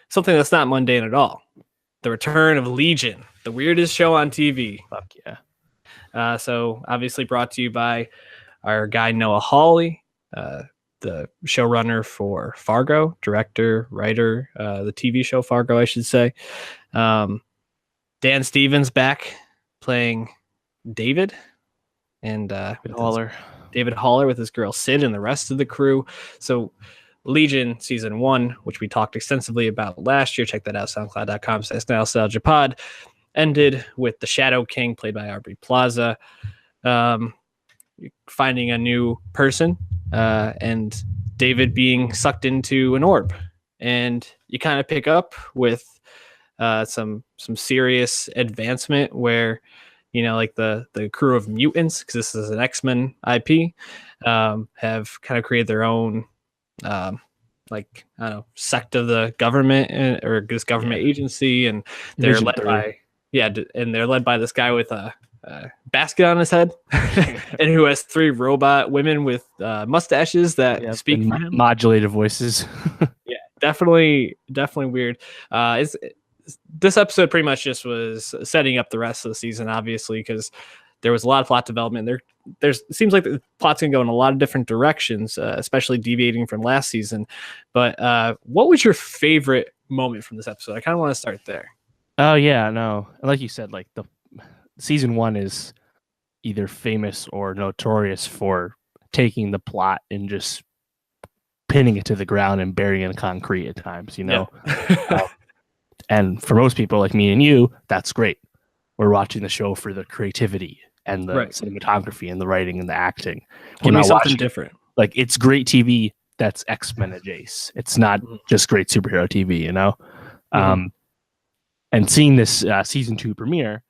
something that's not mundane at all. The return of Legion, the weirdest show on TV. Fuck yeah. So obviously brought to you by our guy Noah Hawley, the showrunner for Fargo, director, writer, the TV show Fargo, I should say. Dan Stevens back playing David, and David Haller with his girl Sid and the rest of the crew. So Legion season 1, which we talked extensively about last year, check that out, soundcloud.com/nostalgiapod, ended with the Shadow King, played by Aubrey Plaza, finding a new person, and David being sucked into an orb. And you kind of pick up with some serious advancement where, like the crew of mutants, because this is an X-Men IP, have kind of created their own sect of the government, or this government agency, and they're led by this guy with a basket on his head and who has 3 robot women with mustaches that speak for him. Modulated voices. Yeah, definitely weird. This episode pretty much just was setting up the rest of the season, obviously, because there was a lot of plot development. It seems like the plot's gonna go in a lot of different directions, especially deviating from last season. But what was your favorite moment from this episode? I kind of want to start there. Oh yeah, no, like you said, like the season 1 is either famous or notorious for taking the plot and just pinning it to the ground and burying it in concrete at times, Yeah. And for most people like me and you, that's great. We're watching the show for the creativity and the cinematography and the writing and the acting. Give me something different. Like, it's great TV that's X-Men adjacent. It's not just great superhero TV, And seeing this season 2 premiere,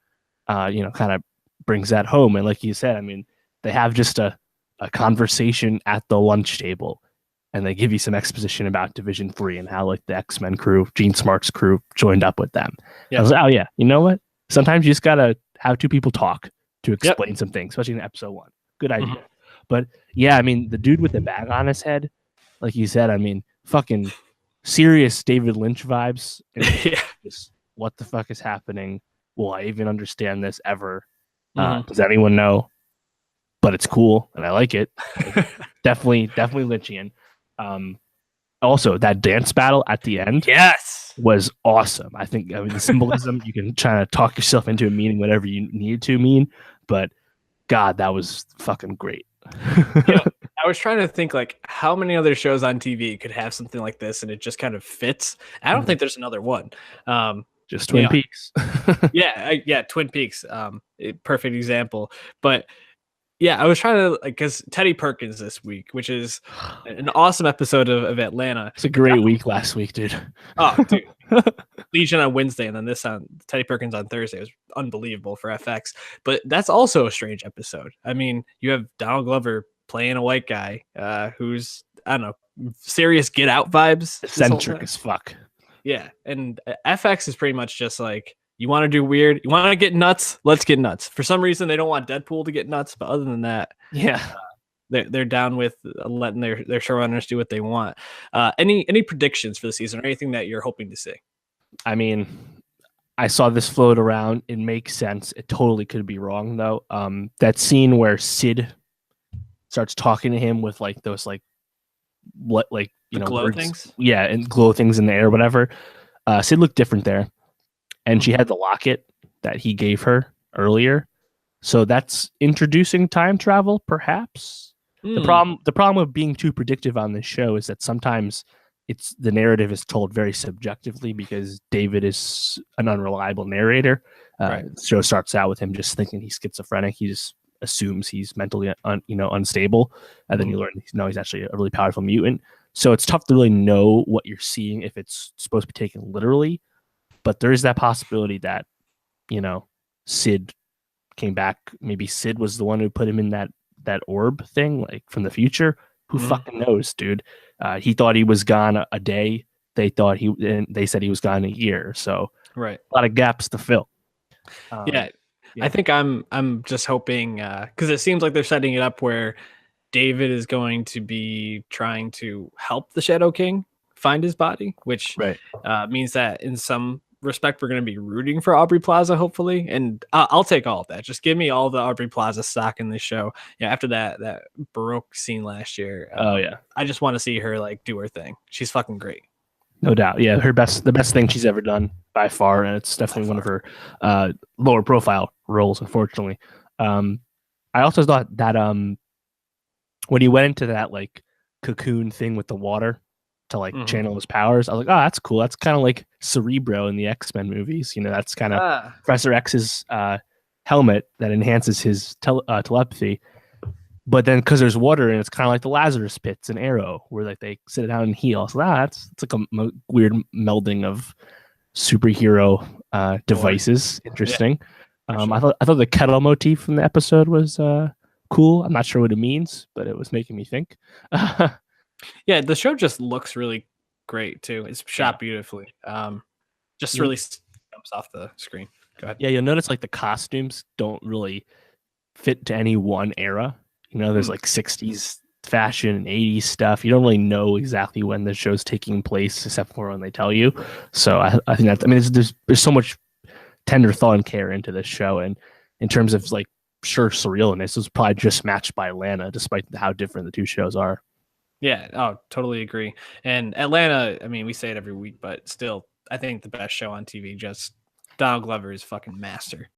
kind of brings that home. And like you said, I mean, they have just a conversation at the lunch table, and they give you some exposition about Division 3 and how, like, the X-Men crew, Gene Smart's crew, joined up with them. Yeah. I was like, oh yeah, you know what? Sometimes you just gotta have 2 people talk to explain some things, especially in episode 1. Good idea. But yeah, I mean, the dude with the bag on his head, like you said, I mean, fucking serious David Lynch vibes. Just, what the fuck is happening? Will I even understand this ever? Does anyone know? But it's cool and I like it. definitely Lynchian. Also, that dance battle at the end, was awesome. I think, the symbolism, you can try to talk yourself into a meaning whatever you need to mean, but God, that was fucking great. I was trying to think, like, how many other shows on TV could have something like this and it just kind of fits. I don't think there's another one. Just Twin Peaks. Twin Peaks. Perfect example. But yeah, I was trying to, like, because Teddy Perkins this week, which is an awesome episode of Atlanta. It's a great week last week, dude. Oh, dude. Legion on Wednesday, and then this on Teddy Perkins on Thursday. It was unbelievable for FX. But that's also a strange episode. I mean, you have Donald Glover playing a white guy who's, I don't know, serious Get Out vibes. Eccentric as fuck. Yeah, and FX is pretty much just like, you want to do weird, you want to get nuts, let's get nuts. For some reason, they don't want Deadpool to get nuts, but other than that, they're down with letting their showrunners do what they want. Any predictions for the season, or anything that you're hoping to see? I mean, I saw this float around. It makes sense. It totally could be wrong, though. That scene where Sid starts talking to him with, like, those, like, what, like, glow words. Things? Yeah, and glow things in the air, whatever. Sid looked different there. And she had the locket that he gave her earlier. So that's introducing time travel, perhaps. The problem with being too predictive on this show is that sometimes the narrative is told very subjectively, because David is an unreliable narrator. The show starts out with him just thinking he's schizophrenic. He just assumes he's mentally unstable. And then you learn he's actually a really powerful mutant. So it's tough to really know what you're seeing if it's supposed to be taken literally. But there is that possibility that, Sid came back. Maybe Sid was the one who put him in that orb thing, like, from the future. Who fucking knows, dude? He thought he was gone a day. They said he was gone a year. So a lot of gaps to fill. I think I'm just hoping, because it seems like they're setting it up where David is going to be trying to help the Shadow King find his body, which Right. means that in some respect we're going to be rooting for Aubrey Plaza, hopefully. And I'll take all of that. Just give me all the Aubrey Plaza stock in this show. After that Baroque scene last year, Oh yeah, I just want to see her like do her thing. She's fucking great. no doubt. Yeah, the best thing she's ever done by far, and it's definitely one of her lower profile roles, unfortunately. I also thought that when he went into that like cocoon thing with the water to like channel his powers, I was like, oh, that's cool. That's kind of like Cerebro in the X-Men movies. That's kind of Professor X's helmet that enhances his telepathy. But then because there's water and it's kind of like the Lazarus pits in Arrow, where like they sit down and heal. So it's like a weird melding of superhero devices. Interesting. Yeah, sure. I thought the kettle motif from the episode was cool. I'm not sure what it means, but it was making me think. Yeah, the show just looks really great too. It's shot beautifully. Just really jumps off the screen. Go ahead. Yeah, you'll notice like the costumes don't really fit to any one era. There's like 60s fashion and 80s stuff. You don't really know exactly when the show's taking place, except for when they tell you. So I think there's so much tender thought and care into this show, and in terms of like surrealness, it was probably just matched by Atlanta, despite how different the two shows are. Yeah, totally agree. And Atlanta, I mean, we say it every week, but still, I think the best show on TV. Just Donald Glover is fucking master.